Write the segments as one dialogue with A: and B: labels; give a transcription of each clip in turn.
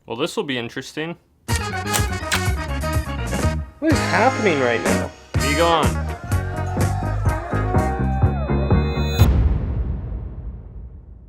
A: Well, this will be interesting. What is happening right now? Where you going?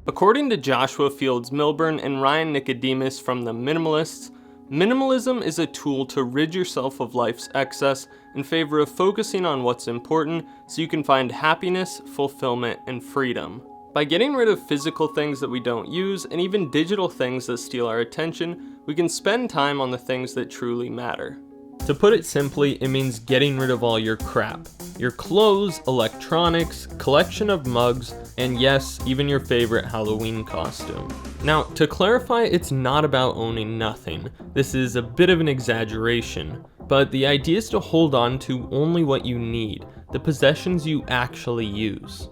A: According to Joshua Fields Milburn and Ryan Nicodemus from the Minimalists, minimalism is a tool to rid yourself of life's excess in favor of focusing on what's important so you can find happiness, fulfillment, and freedom. By getting rid of physical things that we don't use and even digital things that steal our attention, we can spend time on the things that truly matter. To put it simply, it means getting rid of all your crap. Your clothes, electronics, collection of mugs, and yes, even your favorite Halloween costume. Now, to clarify, it's not about owning nothing. This is a bit of an exaggeration, but the idea is to hold on to only what you need, the possessions you actually use.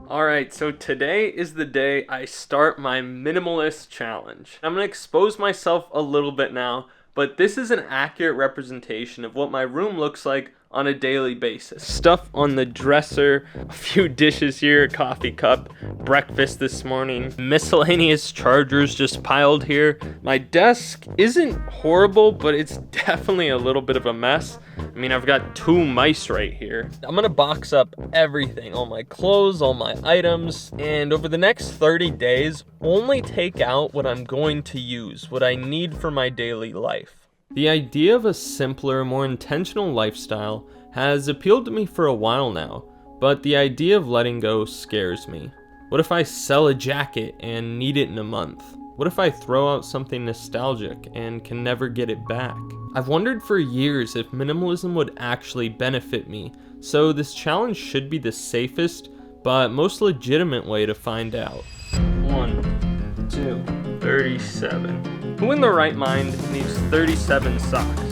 A: Alright, so today is the day I start my minimalist challenge. I'm going to expose myself a little bit now, but this is an accurate representation of what my room looks like on a daily basis. Stuff on the dresser, a few dishes here, a coffee cup, breakfast this morning, miscellaneous chargers just piled here. My desk isn't horrible, but it's definitely a little bit of a mess. I mean, I've got 2 mice right here. I'm gonna box up everything, all my clothes, all my items, and over the next 30 days, only take out what I'm going to use, what I need for my daily life. The idea of a simpler, more intentional lifestyle has appealed to me for a while now, but the idea of letting go scares me. What if I sell a jacket and need it in a month? What if I throw out something nostalgic and can never get it back? I've wondered for years if minimalism would actually benefit me, so this challenge should be the safest, but most legitimate way to find out. 1, 2, 37. Who in their right mind needs 37 socks?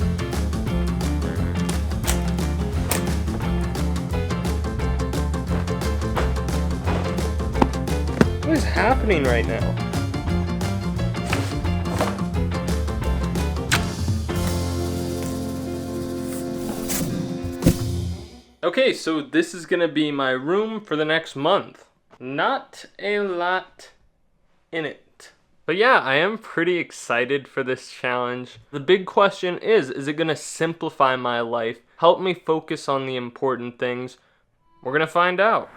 A: What is happening right now? Okay, so this is gonna be my room for the next month. Not a lot in it. But yeah, I am pretty excited for this challenge. The big question is it gonna simplify my life, help me focus on the important things? We're gonna find out.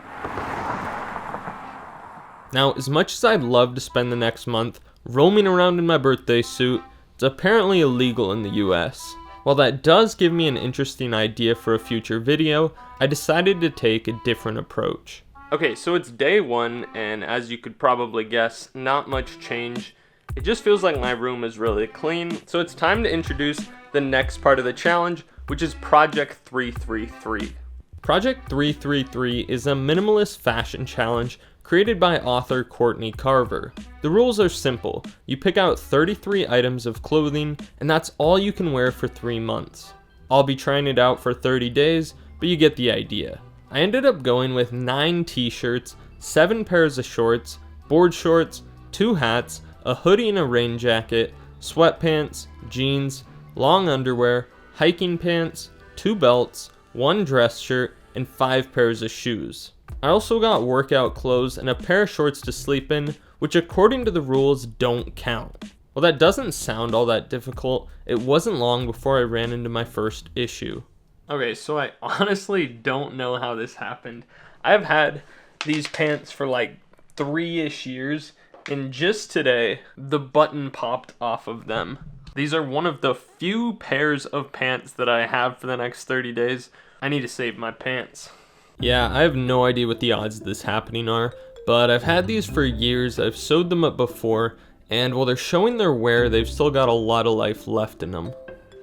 A: Now, as much as I'd love to spend the next month roaming around in my birthday suit, it's apparently illegal in the US. While that does give me an interesting idea for a future video, I decided to take a different approach. Okay, so it's day 1, and as you could probably guess, not much change. It just feels like my room is really clean, so it's time to introduce the next part of the challenge, which is Project 333. Project 333 is a minimalist fashion challenge created by author Courtney Carver. The rules are simple. You pick out 33 items of clothing, and that's all you can wear for 3 months. I'll be trying it out for 30 days, but you get the idea. I ended up going with 9 t-shirts, 7 pairs of shorts, board shorts, 2 hats, a hoodie and a rain jacket, sweatpants, jeans, long underwear, hiking pants, 2 belts, 1 dress shirt, and 5 pairs of shoes. I also got workout clothes and a pair of shorts to sleep in, which according to the rules don't count. Well, that doesn't sound all that difficult. It wasn't long before I ran into my first issue. Okay, so I honestly don't know how this happened. I've had these pants for like 3-ish years, and just today, the button popped off of them. These are one of the few pairs of pants that I have for the next 30 days. I need to save my pants. Yeah, I have no idea what the odds of this happening are, but I've had these for years, I've sewed them up before, and while they're showing their wear, they've still got a lot of life left in them.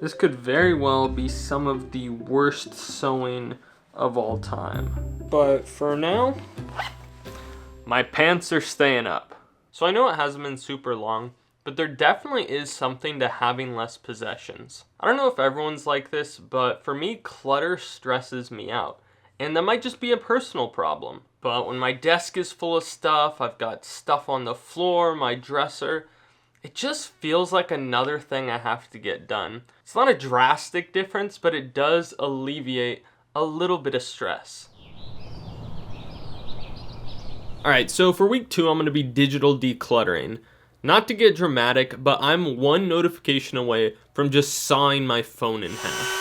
A: This could very well be some of the worst sewing of all time. But for now, my pants are staying up. So I know it hasn't been super long, but there definitely is something to having less possessions. I don't know if everyone's like this, but for me, clutter stresses me out. And that might just be a personal problem. But when my desk is full of stuff, I've got stuff on the floor, my dresser, it just feels like another thing I have to get done. It's not a drastic difference, but it does alleviate a little bit of stress. Alright, so for week 2, I'm going to be digital decluttering. Not to get dramatic, but I'm one notification away from just sawing my phone in half.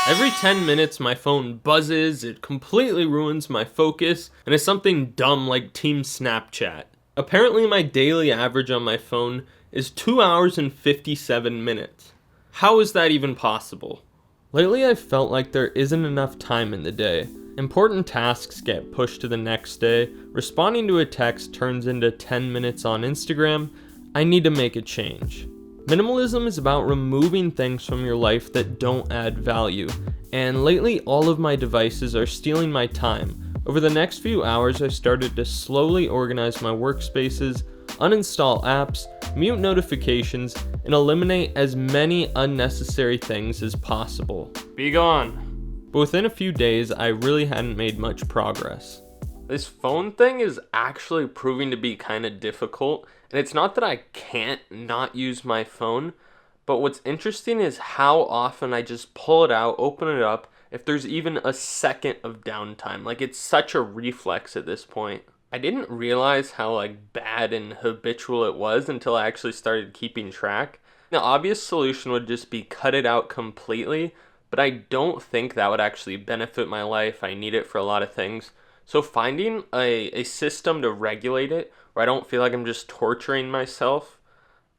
A: Every 10 minutes my phone buzzes, it completely ruins my focus, and it's something dumb like Team Snapchat. Apparently my daily average on my phone is 2 hours and 57 minutes. How is that even possible? Lately I've felt like there isn't enough time in the day. Important tasks get pushed to the next day, responding to a text turns into 10 minutes on Instagram. I need to make a change. Minimalism is about removing things from your life that don't add value, and lately all of my devices are stealing my time. Over the next few hours I started to slowly organize my workspaces, uninstall apps, mute notifications, and eliminate as many unnecessary things as possible. Be gone. But within a few days, I really hadn't made much progress. This phone thing is actually proving to be kind of difficult, and it's not that I can't not use my phone, but what's interesting is how often I just pull it out, open it up, if there's even a second of downtime. Like, it's such a reflex at this point. I didn't realize how bad and habitual it was until I actually started keeping track. The obvious solution would just be cut it out completely, but I don't think that would actually benefit my life. I need it for a lot of things. So finding a system to regulate it where I don't feel like I'm just torturing myself,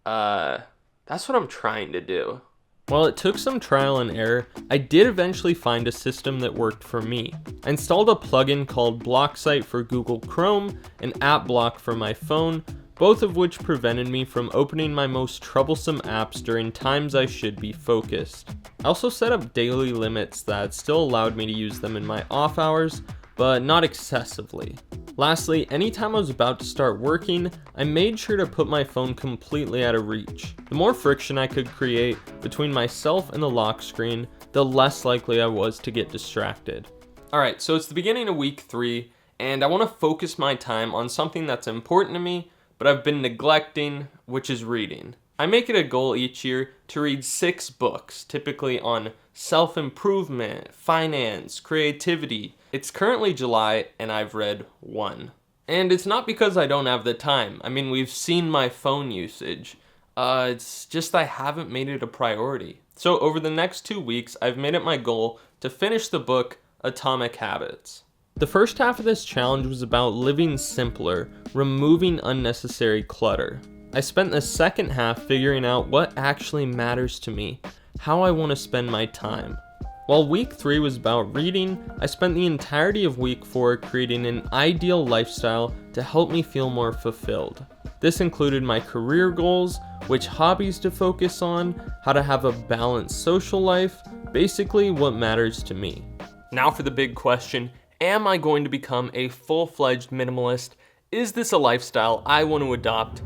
A: that's what I'm trying to do. While it took some trial and error, I did eventually find a system that worked for me. I installed a plugin called BlockSite for Google Chrome and AppBlock for my phone, both of which prevented me from opening my most troublesome apps during times I should be focused. I also set up daily limits that still allowed me to use them in my off hours, but not excessively. Lastly, anytime I was about to start working, I made sure to put my phone completely out of reach. The more friction I could create between myself and the lock screen, the less likely I was to get distracted. Alright, so it's the beginning of week 3, and I want to focus my time on something that's important to me, but I've been neglecting, which is reading. I make it a goal each year to read 6 books, typically on self-improvement, finance, creativity. It's currently July and I've read 1. And it's not because I don't have the time. I mean, we've seen my phone usage. It's just I haven't made it a priority. So over the next 2 weeks, I've made it my goal to finish the book Atomic Habits. The first half of this challenge was about living simpler, removing unnecessary clutter. I spent the second half figuring out what actually matters to me, how I want to spend my time. While week 3 was about reading, I spent the entirety of week 4 creating an ideal lifestyle to help me feel more fulfilled. This included my career goals, which hobbies to focus on, how to have a balanced social life, basically what matters to me. Now for the big question, am I going to become a full-fledged minimalist? Is this a lifestyle I want to adopt?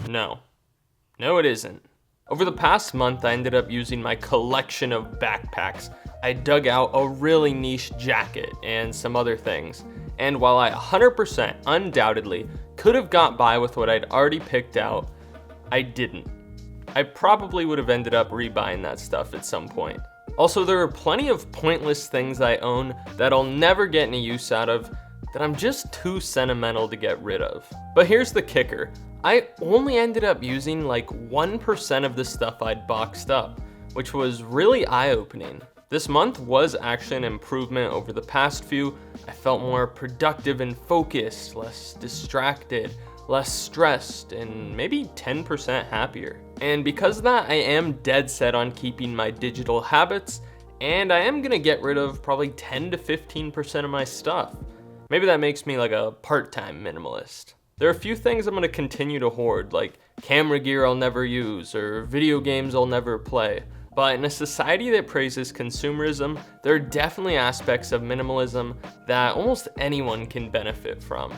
A: No. No, it isn't. Over the past month, I ended up using my collection of backpacks. I dug out a really niche jacket and some other things. And while I 100% undoubtedly could have got by with what I'd already picked out, I didn't. I probably would have ended up rebuying that stuff at some point. Also, there are plenty of pointless things I own that I'll never get any use out of that I'm just too sentimental to get rid of. But here's the kicker. I only ended up using 1% of the stuff I'd boxed up, which was really eye-opening. This month was actually an improvement over the past few. I felt more productive and focused, less distracted, less stressed, and maybe 10% happier. And because of that, I am dead set on keeping my digital habits, and I am gonna get rid of probably 10 to 15% of my stuff. Maybe that makes me a part-time minimalist. There are a few things I'm gonna continue to hoard, like camera gear I'll never use, or video games I'll never play. But in a society that praises consumerism, there are definitely aspects of minimalism that almost anyone can benefit from.